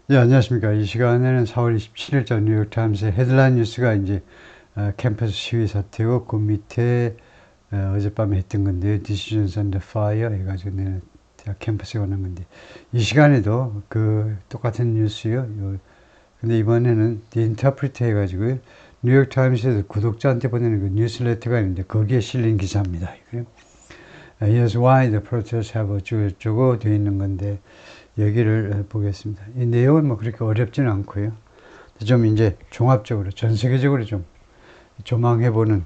예, 안녕하십니까. 이 시간에는 4월 27일자 뉴욕타임스의 헤드라인 뉴스가 이제 캠퍼스 시위 사태고 그 밑에 어젯밤에 했던 건데요. Decisions on the Fire 해가지고 내가 대학 캠퍼스에 관한 건데 이 시간에도 그 똑같은 뉴스요. 근데 이번에는 The Interpreter 해가지고요. 뉴욕타임스에서 구독자한테 보내는 그 뉴스레터가 있는데 거기에 실린 기사입니다. Here's why the protests have 어쩌고 되어 있는 건데 얘기를 보겠습니다. 이 내용은 뭐 그렇게 어렵지는 않고요. 좀 이제 종합적으로 전 세계적으로 좀 조망해보는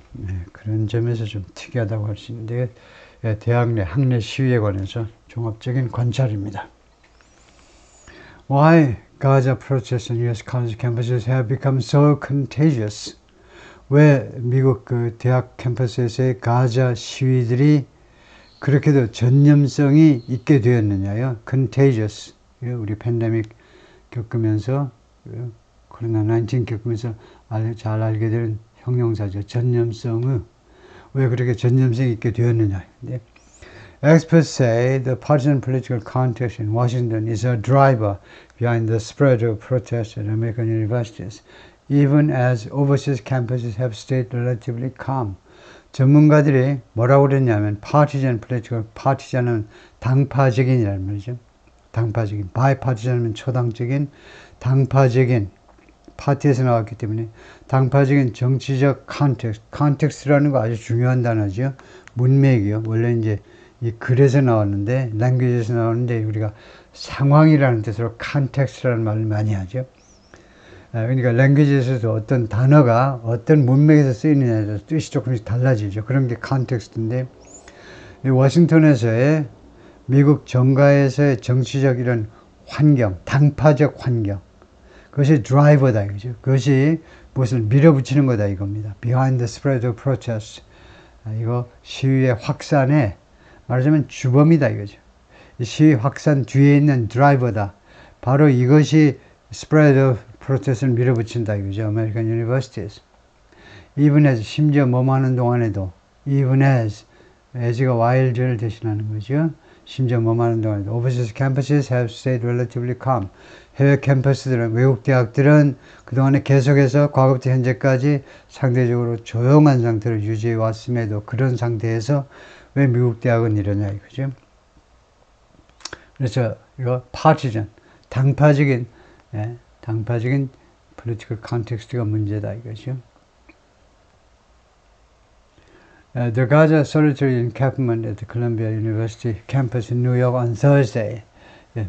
그런 점에서 좀 특이하다고 할 수 있는데 대학 내 학내 시위에 관해서 종합적인 관찰입니다. Why Gaza protests on U.S. college campuses have become so contagious? 왜 미국 그 대학 캠퍼스에서의 가자 시위들이 그렇게도 전염성이 있게 되었느냐요. contagious. 우리 팬데믹 겪으면서 코로나19 겪으면서 잘 알게 된 형용사죠. 전염성의 왜 그렇게 전염성이 있게 되었느냐. 네. Experts say the partisan political context in Washington is a driver behind the spread of protests at American universities, even as overseas campuses have stayed relatively calm. 전문가들이 뭐라고 그랬냐면 partisan political, partisan은 당파적인이라는 말이죠. 당파적인, bipartisan은 초당적인, 당파적인 파티에서 나왔기 때문에 당파적인 정치적 컨텍스트라는 거 아주 중요한 단어죠. 문맥이요. 원래 이제 이 글에서 나왔는데, 랭귀지에서 나오는데 우리가 상황이라는 뜻으로 컨텍스트라는 말을 많이 하죠. 그러니까 랭귀지에서도 어떤 단어가 어떤 문맥에서 쓰이느냐에 따라서 뜻이 조금씩 달라지죠. 그런 게 컨텍스트인데 워싱턴에서의 미국 정가에서의 정치적 이런 환경, 당파적 환경 그것이 드라이버다 이거죠. 그것이 무엇을 밀어붙이는 거다 이겁니다. Behind the spread of protests. 이거 시위의 확산에 말하자면 주범이다 이거죠. 이 시위 확산 뒤에 있는 드라이버다. 바로 이것이 spread of protest를 밀어붙인다 이거죠. American universities. Even as 심지어 뭐하는 동안에도 even as가 while를 대신하는 거죠. 심지어 뭐하는 동안에도 overseas campuses have stayed relatively calm. 해외 캠퍼스들은 외국 대학들은 그동안에 계속해서 과거부터 현재까지 상대적으로 조용한 상태를 유지해 왔음에도 그런 상태에서 왜 미국 대학은 이러냐 이거죠. 그래서 이거 partisan 당파적인 당파적인 political context가 문제다 이거죠. The Gaza solitary encampment at the Columbia University campus in New York on Thursday.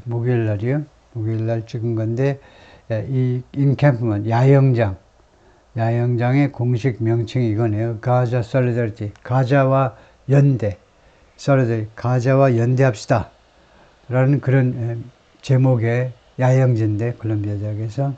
목요일 날이요. 목요일 날 찍은 건데 이 encampment 야영장의 공식 명칭이 이거네요. Gaza solidarity. 가자와 연대. solidarity. 가자와 연대합시다. 라는 그런 제목의 야영지인데 콜롬비아 대학에서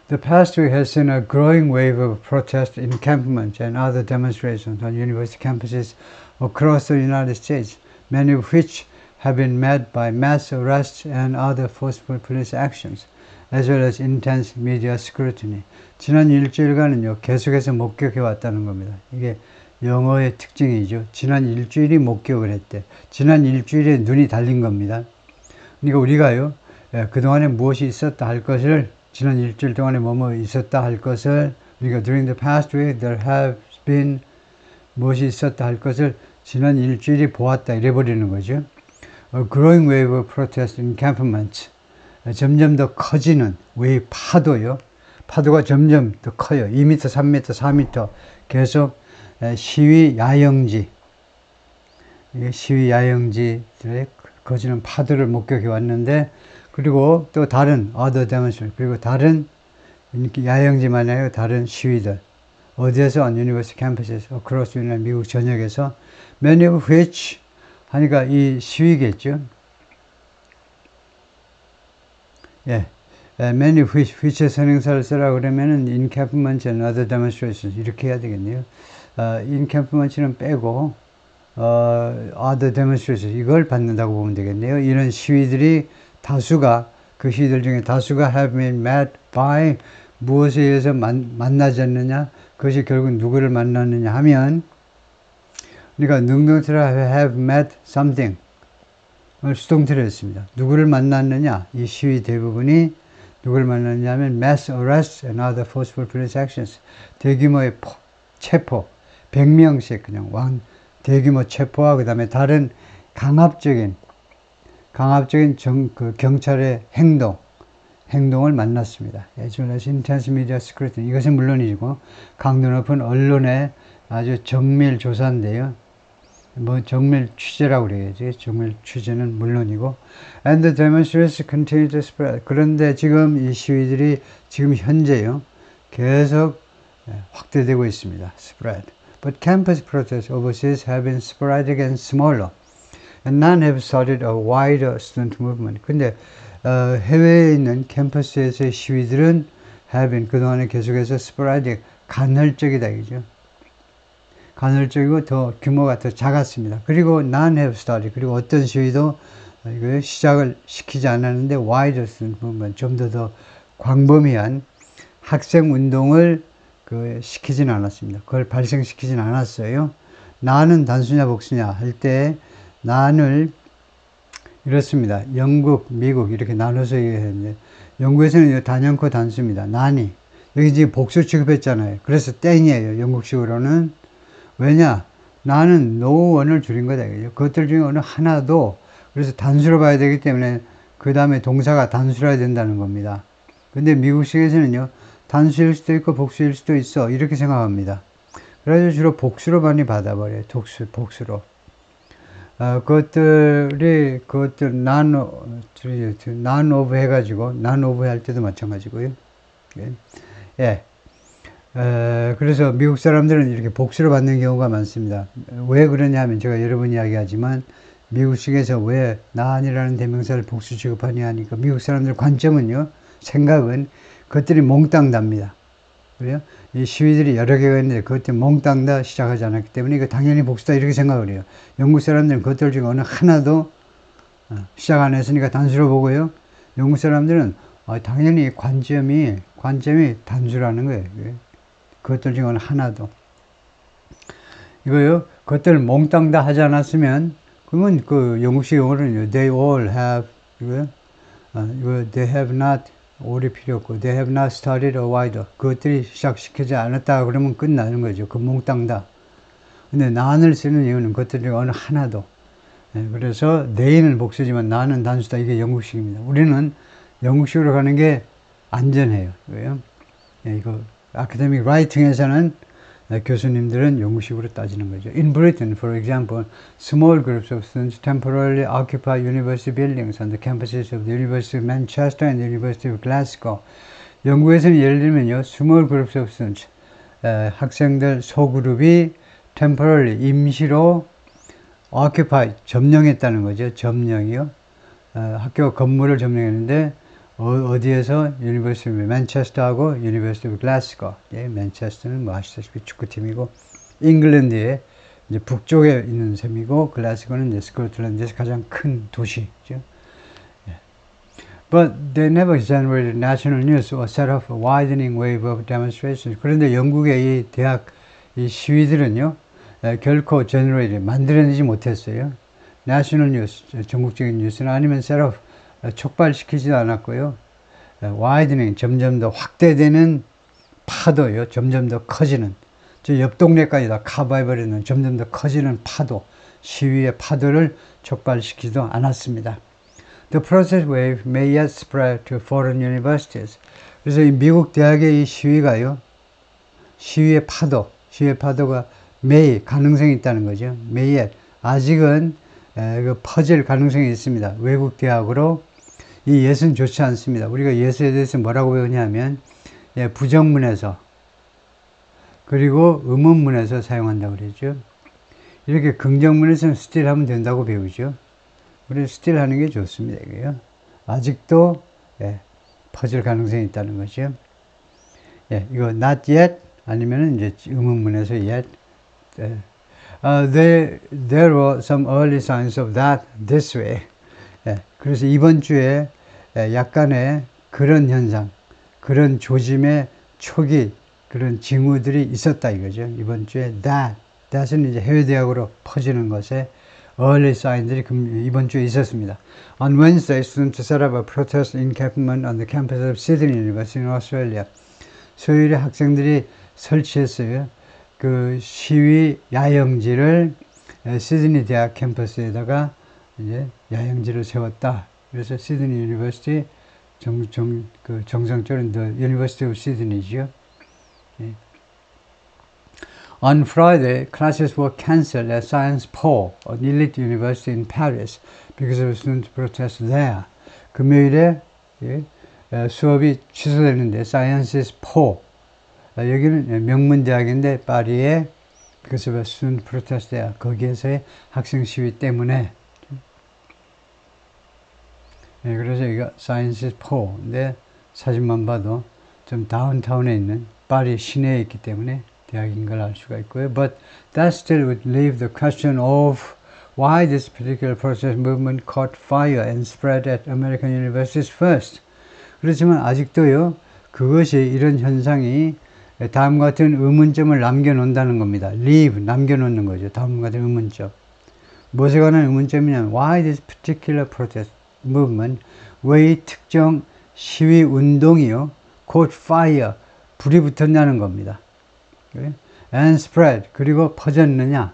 The past week has seen a growing wave of protest encampments and other demonstrations on university campuses across the United States, many of which have been met by mass arrests and other forceful police actions, as well as intense media scrutiny. 지난 일주일간은요, 계속해서 목격해 왔다는 겁니다. 이게 영어의 특징이죠. 지난 일주일이 목격을 했대. 지난 일주일에 눈이 달린 겁니다. 그러니까 우리가요, 그동안에 무엇이 있었다 할 것을 지난 일주일 동안에 뭐뭐 있었다 할 것을 우리가 during the past week there have been 무엇이 있었다 할 것을 지난 일주일이 보았다 이래버리는 거죠. A growing wave of protest encampments. 점점 더 커지는 웨이브 파도요. 파도가 점점 더 커요. 2m, 3m, 4m 계속 시위 야영지 시위 야영지들의 커지는 파도를 목격해 왔는데 그리고 또 다른 other demonstration 그리고 다른 야영지만 아니라 다른 시위들 어디에서 on university campuses across the United 미국 전역에서 many of which 하니까 이 시위겠죠. many of which의 선행사를 쓰라고 그러면은 encampments and other demonstrations 이렇게 해야 되겠네요. encampments는 빼고 other demonstrations 이걸 받는다고 보면 되겠네요. 이런 시위들이 다수가 그 시위들 중에 다수가 have been met by 무엇에 의해서 만나졌느냐 그것이 결국 누구를 만났느냐 하면 그러니까 능동적으로 have met something 수동태를 했습니다. 누구를 만났느냐? 이 시위 대부분이 누구를 만났냐면 mass arrest and other forceful police actions. 대규모의 체포, 100명씩 그냥 대규모 체포와 그 다음에 다른 강압적인 경찰의 행동을 만났습니다. as well as intense media scrutiny. 이것은 물론이고 강도 높은 언론의 아주 정밀 조사인데요. 뭐 정밀 취재라고 그래야지. 정밀 취재는 물론이고 and the demonstrations continue to spread. 그런데 지금 이 시위들이 지금 현재요 계속 확대되고 있습니다. spread. But campus protests overseas have been sporadic and smaller and none have started a wider student movement. 근데 해외에 있는 캠퍼스에서의 시위들은 have been 그동안에 계속해서 sporadic 간헐적이다 이죠. 간헐적이고 더 규모가 더 작았습니다. 그리고 none have started. 그리고 어떤 시위도 이거 시작을 시키지 않았는데 wider student movement 좀 더 광범위한 학생 운동을 시키진 않았습니다. 그걸 발생시키진 않았어요. 나는 단수냐 복수냐 할 때 난을 이렇습니다. 영국, 미국 이렇게 나눠서 얘기했는데 영국에서는 단연코 단수입니다. 난이 여기 지금 복수 취급했잖아요. 그래서 땡이에요. 영국식으로는 왜냐? 나는 no one을 줄인 거다. 그것들 중에 어느 하나도 그래서 단수로 봐야 되기 때문에 그 다음에 동사가 단수라야 된다는 겁니다. 근데 미국식에서는요 단수일 수도 있고 복수일 수도 있어 이렇게 생각합니다. 그래서 주로 복수로 많이 받아버려요. 복수로. 그것들 none of 해가지고 none of 할 때도 마찬가지고요. 예. 그래서 미국 사람들은 이렇게 복수로 받는 경우가 많습니다. 왜 그러냐 하면 제가 여러 번 이야기하지만 미국식에서 왜 나아니라는 대명사를 복수 취급하냐 하니까 미국 사람들 관점은요 생각은 그것들이 몽땅 답니다. 그래요? 이 시위들이 여러 개가 있는데 그것들이 몽땅 다 시작하지 않았기 때문에 이거 당연히 복수다 이렇게 생각을 해요. 영국 사람들은 그것들 중에 어느 하나도 시작 안 했으니까 단수로 보고요. 영국 사람들은 당연히 관점이 단수라는 거예요. 그것들 중에 어느 하나도. 이거요. 그것들 몽땅 다 하지 않았으면 그러면 그 영국식 영어로는 they all have 이거요. they have not all이 필요 없고 they have not started a wider 그것들이 시작시키지 않았다 그러면 끝나는 거죠. 그 몽땅 다. 근데 난을 쓰는 이유는 그것들 중에 어느 하나도. 그래서 they는 복수지만 나는 단수다. 이게 영국식입니다. 우리는 영국식으로 가는 게 안전해요. 왜요? 이거 아카데믹 라이팅에서는 교수님들은 영국식으로 따지는 거죠. In Britain, for example, small groups of students temporarily occupy university buildings on the campuses of the University of Manchester and the University of Glasgow. 영국에서는 예를 들면요, small groups of students, 학생들 소그룹이 temporarily, 임시로 occupy, 점령했다는 거죠. 점령이요. 학교 건물을 점령했는데 어디에서? 유니버시티 맨체스터하고 유니버시티 오브 글래스고. 예, 맨체스터는 뭐 아시다시피 축구팀이고 잉글랜드의 이제 북쪽에 있는 셈이고 글래스고는 이제 스코틀랜드에서 가장 큰 도시죠. 예. But they never generated national news or set off a widening wave of demonstrations. 그런데 영국의 이 대학 이 시위들은요 결코 generated 만들어내지 못했어요. national news 전국적인 뉴스는 아니면 set off 촉발시키지도 않았고요. 와이드닝 점점 더 확대되는 파도요. 점점 더 커지는 저 옆 동네까지 다 커버해버리는 점점 더 커지는 파도 시위의 파도를 촉발시키지도 않았습니다. The protest wave may yet spread to foreign universities. 그래서 이 미국 대학의 이 시위가요. 시위의 파도가 may 가능성이 있다는 거죠. may yet 아직은 퍼질 가능성이 있습니다. 외국 대학으로 이 yes은 좋지 않습니다. 우리가 yes에 대해서 뭐라고 배우냐면 부정문에서 그리고 의문문에서 사용한다고 그러죠. 이렇게 긍정문에서는 still 하면 된다고 배우죠. 우리는 still 하는 게 좋습니다. 이거요. 아직도 퍼질 가능성이 있다는 거죠. 이거 not yet 아니면은 이제 의문문에서 yet. There were some early signs of that this way. 그래서 이번 주에 약간의 그런 현상, 그런 조짐의 초기 그런 징후들이 있었다 이거죠. 이번 주에 that은 이제 해외 대학으로 퍼지는 것에 early sign들이 이번 주에 있었습니다. On Wednesday, students set up a protest encampment on the campus of Sydney University in Australia. 수요일에 학생들이 설치했어요. 그 시위 야영지를 시드니 대학 캠퍼스에다가 이제 야영지를 세웠다. 그래서 시드니 유니버시티 정상적으로 the University of Sydney죠. 예. On Friday, classes were cancelled at Sciences Po, an elite university in Paris, because of student protests there. 금요일에 예, 수업이 취소됐는데 Sciences Po, 여기는 명문대학인데 파리에 because of student protests there. 거기에서의 학생 시위 때문에. 예, 그래서 여기가 Sciences Po인데 사진만 봐도 좀 다운타운에 있는 파리 시내에 있기 때문에 대학인 걸 알 수가 있고요. But that still would leave the question of why this particular protest movement caught fire and spread at American universities first. 그렇지만 아직도요, 그것이 이런 현상이 다음과 같은 의문점을 남겨놓는다는 겁니다. leave, 남겨놓는 거죠. 다음과 같은 의문점. 무엇에 관한 의문점이냐면 why this particular protest movement, 왜 이 특정 시위 운동이요, caught fire, 불이 붙었냐는 겁니다. and spread, 그리고 퍼졌느냐.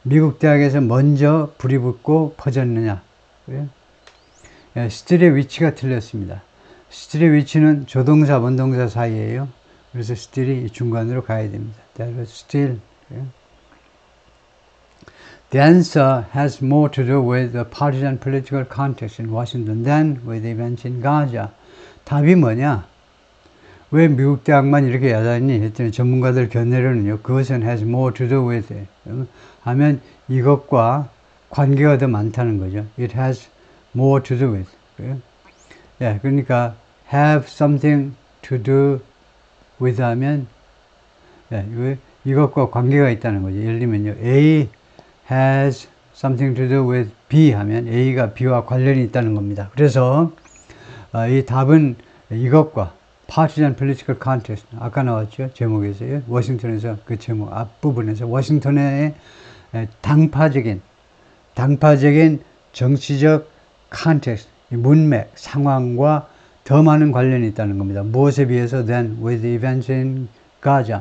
미국 대학에서 먼저 불이 붙고 퍼졌느냐. 스틸의 위치가 틀렸습니다. 스틸의 위치는 조동사, 원동사 사이에요. 그래서 스틸이 중간으로 가야 됩니다. That was still. The answer has more to do with the partisan political context in Washington than with the events in Gaza. 답이 뭐냐? 왜 미국 대학만 이렇게 야단이 했더니 전문가들 견해로는요, 그것은 has more to do with it. 하면 이것과 관계가 더 많다는 거죠. It has more to do with. 예, 그러니까 have something to do with 하면 예, 이것과 관계가 있다는 거죠. 예를 들면요, A has something to do with B 하면 A가 B와 관련이 있다는 겁니다. 그래서 이 답은 이것과 partisan political contest, 아까 나왔죠. 제목에서요. 워싱턴에서 그 제목 앞부분에서 워싱턴의 당파적인 정치적 contest, 문맥, 상황과 더 많은 관련이 있다는 겁니다. 무엇에 비해서 than with the events in Gaza.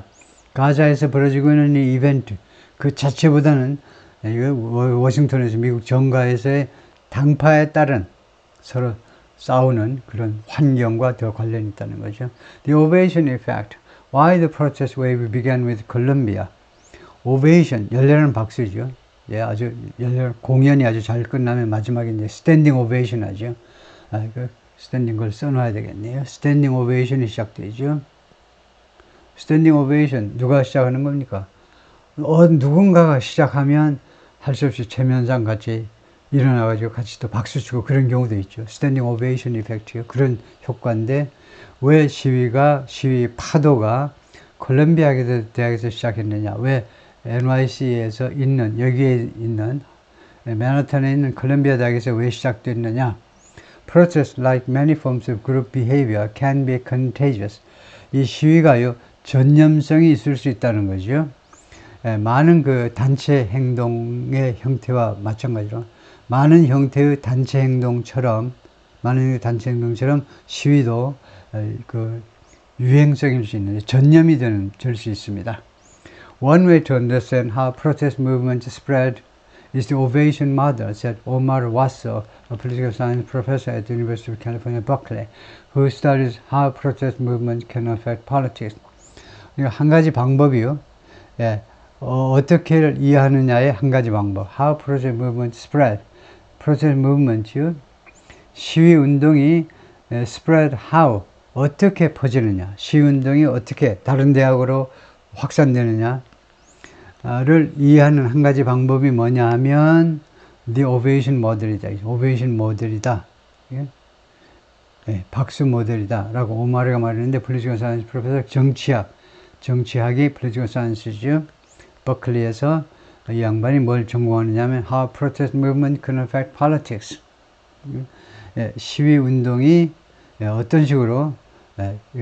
가자에서 벌어지고 있는 이 이벤트, 그 자체보다는 워싱턴에서 미국 정가에서의 당파에 따른 서로 싸우는 그런 환경과 더 관련이 있다는 거죠. The ovation effect. Why the protest wave began with Columbia. ovation, 열렬한 박수죠. 예, 아주 공연이 아주 잘 끝나면 마지막에 이제 standing ovation 하죠. 그 standing 걸 써놔야 되겠네요. standing ovation이 시작되죠. standing ovation, 누가 시작하는 겁니까? 누군가가 시작하면 할 수 없이 최면상 같이 일어나가지고 같이 또 박수치고 그런 경우도 있죠. 스탠딩 오베이션 이펙트요. 그런 효과인데 왜 시위 파도가 콜롬비아 대학에서 시작했느냐. 왜 NYC에서 있는 여기에 있는 맨하탄에 있는 콜롬비아 대학에서 왜 시작됐느냐. Protests like many forms of group behavior can be contagious. 이 시위가요, 전염성이 있을 수 있다는 거죠. 많은 그 단체 행동의 형태와 마찬가지로 많은 형태의 단체 행동처럼 시위도 그 유행성일 수 있는데 전염이 될 수 있습니다. One way to understand how protest movements spread is the ovation model, said Omar Wasso, a political science professor at the University of California, Berkeley, who studies how protest movements can affect politics. 한 가지 방법이요. 예, 어떻게 이해하느냐의 한 가지 방법. How protest movements spread. protest movement요. 시위 운동이 spread how. 어떻게 퍼지느냐. 시위 운동이 어떻게 다른 대학으로 확산되느냐를 이해하는 한 가지 방법이 뭐냐 하면 the ovation model이다. ovation 모델이다. 예? 예, 박수 모델이다. 라고 오마르가 말했는데 political science 프로페서 정치학이 political science죠. 버클리에서 이 양반이 뭘 전공하느냐 하면 how protest movement can affect politics. 예, 시위 운동이 어떤 식으로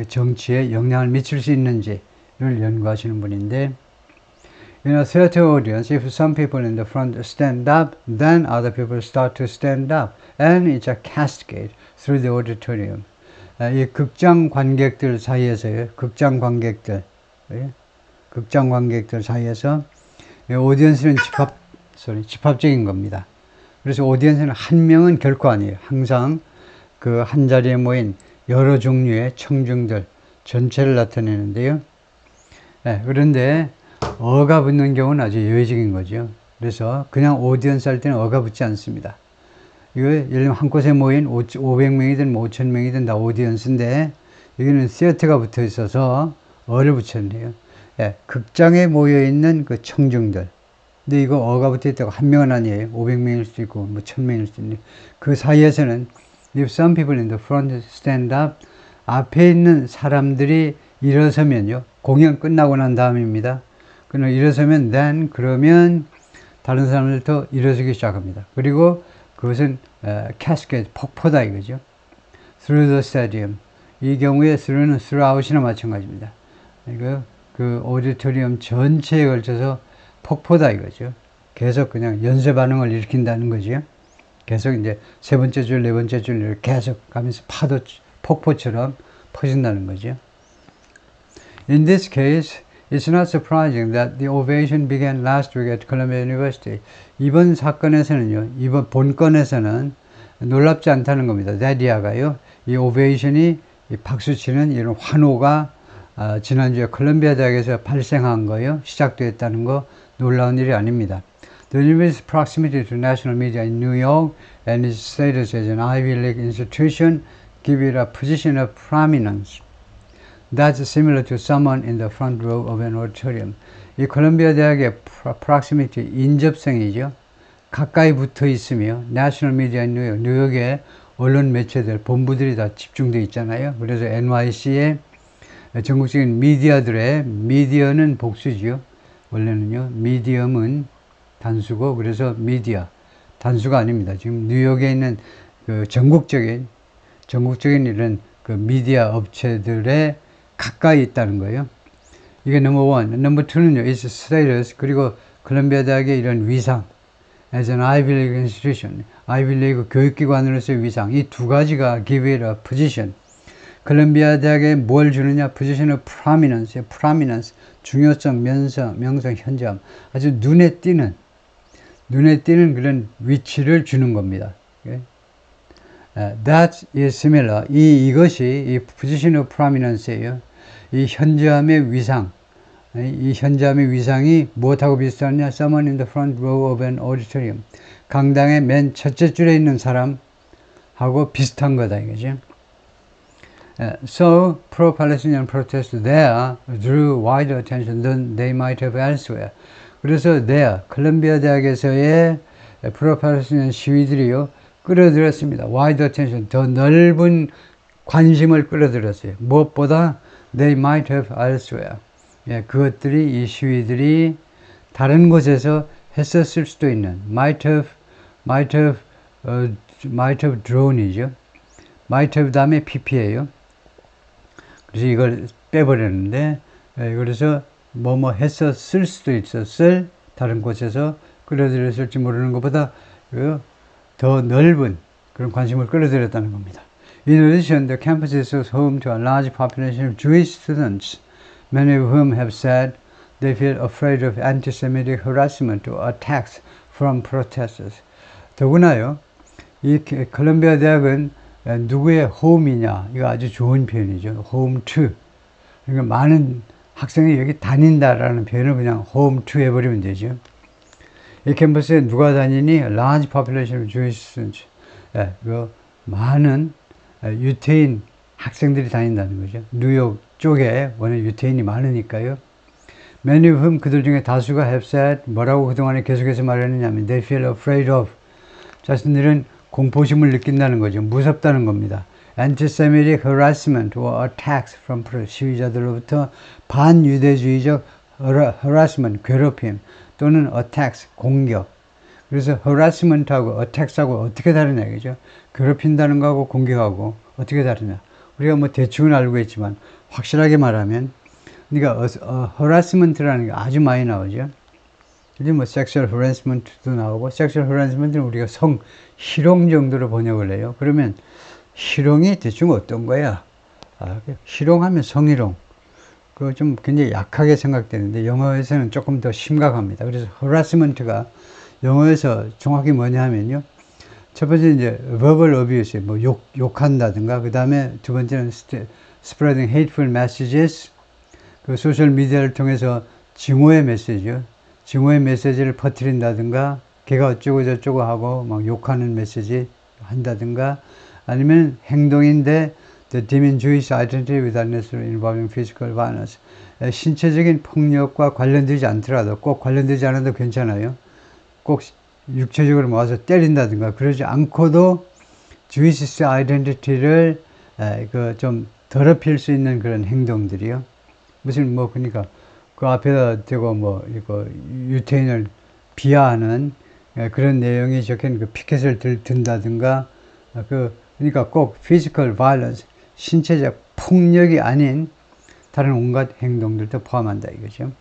정치에 영향을 미칠 수 있는지를 연구하시는 분인데 In a theater audience, if some people in the front stand up, then other people start to stand up. And it's a cascade through the auditorium. 이 극장 관객들 사이에서요. 극장 관객들 사이에서 오디언스는 집합적인 겁니다. 그래서 오디언스는 한 명은 결코 아니에요. 항상 그 한 자리에 모인 여러 종류의 청중들 전체를 나타내는데요. 그런데 어가 붙는 경우는 아주 예외적인 거죠. 그래서 그냥 오디언스 할 때는 어가 붙지 않습니다. 이거 예를 들면 한 곳에 모인 500명이든 5,000명이든 다 오디언스인데 여기는 시어터가 붙어 있어서 어를 붙였네요. 극장에 모여 있는 그 청중들. 근데 이거 어가 붙어 있다고 한 명은 아니에요. 500명일 수도 있고 뭐 1,000명일 수도 있는데 그 사이에서는 if some people in the front stand up, 앞에 있는 사람들이 일어서면요. 공연 끝나고 난 다음입니다. 그러나 일어서면 then 그러면 다른 사람들도 일어서기 시작합니다. 그리고 그것은 cascade, 폭포다 이거죠. through the stadium. 이 경우에 through는 throughout이나 마찬가지입니다. 이거 그 오디토리움 전체에 걸쳐서 폭포다 이거죠. 계속 그냥 연쇄 반응을 일으킨다는 거죠. 계속 이제 세 번째 줄, 네 번째 줄 이렇게 계속 가면서 파도, 폭포처럼 퍼진다는 거죠. In this case, it's not surprising that the ovation began last week at Columbia University. 이번 사건에서는요, 이번 본건에서는 놀랍지 않다는 겁니다. 데디아가요, 이 오베이션이 이 박수치는 이런 환호가 지난주에 콜롬비아 대학에서 발생한 거요, 시작되었다는 거 놀라운 일이 아닙니다. The university's proximity to national media in New York and its status as an Ivy League institution give it a position of prominence. That's similar to someone in the front row of an auditorium. 이 콜롬비아 대학의 proximity, 인접성이죠. 가까이 붙어 있으며 national media in New York, 뉴욕의 언론 매체들, 본부들이 다 집중되어 있잖아요. 그래서 NYC의 전국적인 미디어들의, 미디어는 복수지요. 원래는요, 미디엄은 단수고, 그래서 미디어, 단수가 아닙니다. 지금 뉴욕에 있는 그 전국적인 이런 그 미디어 업체들의 가까이 있다는 거예요. 이게 넘버 원. 넘버 투는요, its status, 그리고 콜롬비아 대학의 이런 위상, as an Ivy League institution, Ivy League 교육기관으로서의 위상, 이 두 가지가 give it a position. 콜롬비아 대학에 뭘 주느냐? position of prominence, prominence, 중요성, 명성, 현저함. 아주 눈에 띄는 그런 위치를 주는 겁니다. That is similar. 이것이 이 position of prominence예요. 이 현저함의 위상, 이 현저함의 위상이 무엇하고 비슷하냐? Someone in the front row of an auditorium. 강당의 맨 첫째 줄에 있는 사람하고 비슷한 거다 이거죠. So, pro-Palestinian protests there drew wider attention than they might have elsewhere. 그래서 there, 콜롬비아 대학에서의 pro-Palestinian 시위들이요, 끌어들였습니다. wider attention, 더 넓은 관심을 끌어들였어요. 무엇보다 they might have elsewhere. 그것들이, 이 시위들이 다른 곳에서 했었을 수도 있는 might have drawn이죠. might have 다음에 pp예요. 그래서 이걸 빼버렸는데, 그래서 뭐뭐 했었을 수도 있었을, 다른 곳에서 끌어들였을지 모르는 것보다 더 넓은 그런 관심을 끌어들였다는 겁니다. In addition, the campus is home to a large population of Jewish students, many of whom have said they feel afraid of anti-Semitic harassment or attacks from protesters. 더구나요, 이 콜롬비아 대학은 누구의 홈이냐? 이거 아주 좋은 표현이죠. home to. 그러니까 많은 학생이 여기 다닌다라는 표현을 그냥 home to 해버리면 되죠. 이 캠퍼스에 누가 다니니? large population of Jewish students. 그 많은 유태인 학생들이 다닌다는 거죠. 뉴욕 쪽에 워낙 유태인이 많으니까요. Many of whom, 그들 중에 다수가 have said, 뭐라고 그동안에 계속해서 말했느냐면 they feel afraid of. 자신들은 공포심을 느낀다는 거죠. 무섭다는 겁니다. Anti-Semitic harassment or attacks from 시위자들로부터 반유대주의적 harassment, 괴롭힘 또는 attacks, 공격. 그래서 harassment하고 attacks하고 어떻게 다르냐 이거죠. 괴롭힌다는 거하고 공격하고 어떻게 다르냐. 우리가 뭐 대충은 알고 있지만 확실하게 말하면, 그러니까 harassment라는 게 아주 많이 나오죠. 이제 뭐 섹슈얼 허래스먼트도 나오고, 섹슈얼 허래스먼트는 우리가 희롱 정도로 번역을 해요. 그러면 희롱이 대충 어떤 거야? 희롱하면 성희롱. 그거 좀 굉장히 약하게 생각되는데 영어에서는 조금 더 심각합니다. 그래서 harassment가 영어에서 정확히 뭐냐 하면요. 첫 번째 이제 verbal abuse, 뭐 욕한다든가, 그 다음에 두 번째는 spreading hateful messages, 그 소셜 미디어를 통해서 증오의 메시지요. 증오의 메시지를 퍼뜨린다든가, 걔가 어쩌고 저쩌고 하고 막 욕하는 메시지 한다든가, 아니면 행동인데 the diminished identity without necessarily involving physical violence. 신체적인 폭력과 관련되지 않더라도, 꼭 관련되지 않아도 괜찮아요. 꼭 육체적으로 모아서 때린다든가 그러지 않고도 Jewish identity를 좀 더럽힐 수 있는 그런 행동들이요. 무슨 뭐 그러니까 그 앞에다 대고 뭐 이거 유태인을 비하하는 그런 내용이 적힌 그 피켓을 든다든가 그러니까 꼭 physical violence, 신체적 폭력이 아닌 다른 온갖 행동들도 포함한다 이거죠.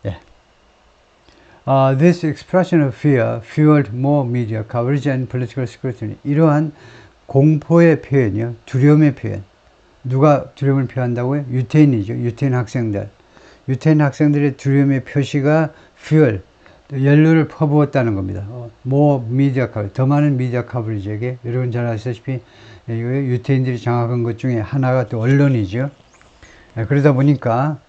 예. This expression of fear fueled more media coverage and political scrutiny. 이러한 공포의 표현이요, 두려움의 표현. 누가 두려움을 표한다고요? 유태인이죠. 유태인 학생들. 유태인 학생들의 두려움의 표시가 fuel, 연료를 퍼부었다는 겁니다. more media coverage, 더 많은 미디어 커버리지에게, 여러분 잘 아시다시피 유태인들이 장악한 것 중에 하나가 또 언론이죠. 그러다 보니까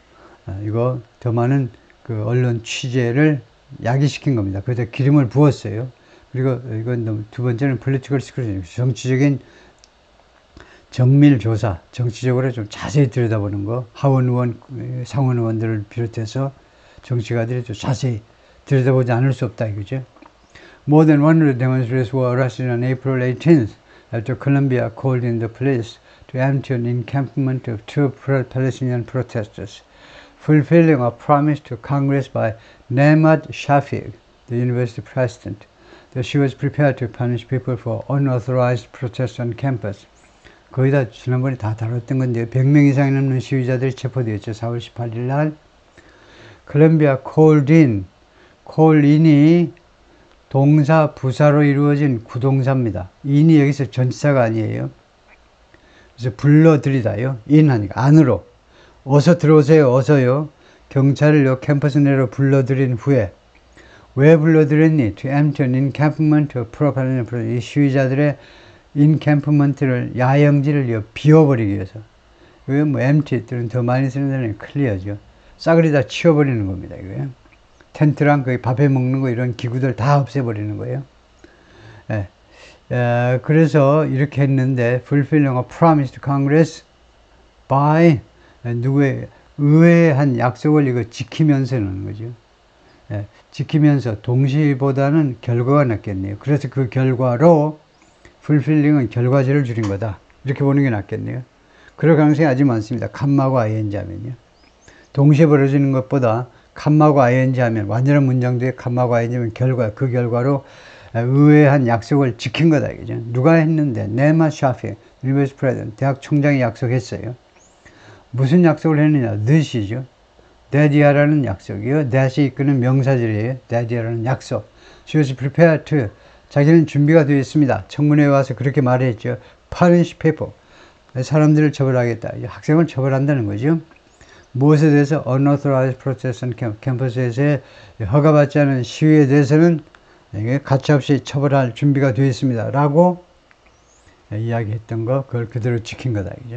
이거 더 많은 그 언론 취재를 야기시킨 겁니다. 그래서 기름을 부었어요. 그리고 이건 두 번째는 political scrutiny, 정치적인 정밀 조사, 정치적으로 좀 자세히 들여다보는 거. 하원 의원, 상원 의원들을 비롯해서 정치가들이 좀 자세히 들여다보지 않을 수 없다 이거죠. More than 100 demonstrators were arrested on April 18th after Colombia called in the police to empty an encampment of two pro-Palestinian protesters, fulfilling a promise to Congress by Nehmat Shafik, the university president, that she was prepared to punish people for unauthorized protests on campus. 거의 다 지난번에 다 다뤘던 건데요. 100명 이상이 넘는 시위자들이 체포되었죠. 4월 18일 날. 콜롬비아 called in이 동사 부사로 이루어진 구동사입니다. in이 여기서 전치사가 아니에요. 그래서 불러들이다요. in 하니까 안으로. 어서 들어오세요. 어서요. 경찰을 요 캠퍼스 내로 불러들인 후에 왜 불러들였니? To empty an encampment of pro-Palestinian protesters. 이 시위자들의 인캠프먼트를, 야영지를 비워버리기 위해서. 이거 뭐 empty들은 더 많이 쓰는 단어는 클리어죠. 싸그리 다 치워버리는 겁니다. 이거요. 텐트랑 거기 밥해 먹는 거 이런 기구들 다 없애버리는 거예요. 예. 그래서 이렇게 했는데 fulfilling a promise to Congress by 누구의 의회에 한 약속을 이거 지키면서는 거죠. 예. 지키면서 동시보다는 결과가 낫겠네요. 그래서 그 결과로 fulfilling은 결과제를 줄인 거다. 이렇게 보는 게 낫겠네요. 그럴 가능성이 아주 많습니다. 컴마고 ing 하면요. 동시에 벌어지는 것보다 컴마고 ing 하면, 완전한 문장 뒤에 컴마고 ing 하면 그 결과로 의외한 약속을 지킨 거다. 이거죠. 누가 했는데? 네마 샤피, 유니버시티 프레sident, 대학 총장이 약속했어요. 무슨 약속을 했느냐? this이죠. that이라는 약속이요. that이 이끄는 명사절이에요. that이라는 약속. She was prepared to, 자기는 준비가 되어 있습니다. 청문회에 와서 그렇게 말했죠. punish people, 사람들을 처벌하겠다. 학생을 처벌한다는 거죠. 무엇에 대해서? unauthorized protest on 캠퍼스에서의 허가받지 않은 시위에 대해서는 가차없이 처벌할 준비가 되어 있습니다. 라고 이야기했던 거, 그걸 그대로 지킨 거다. 이죠.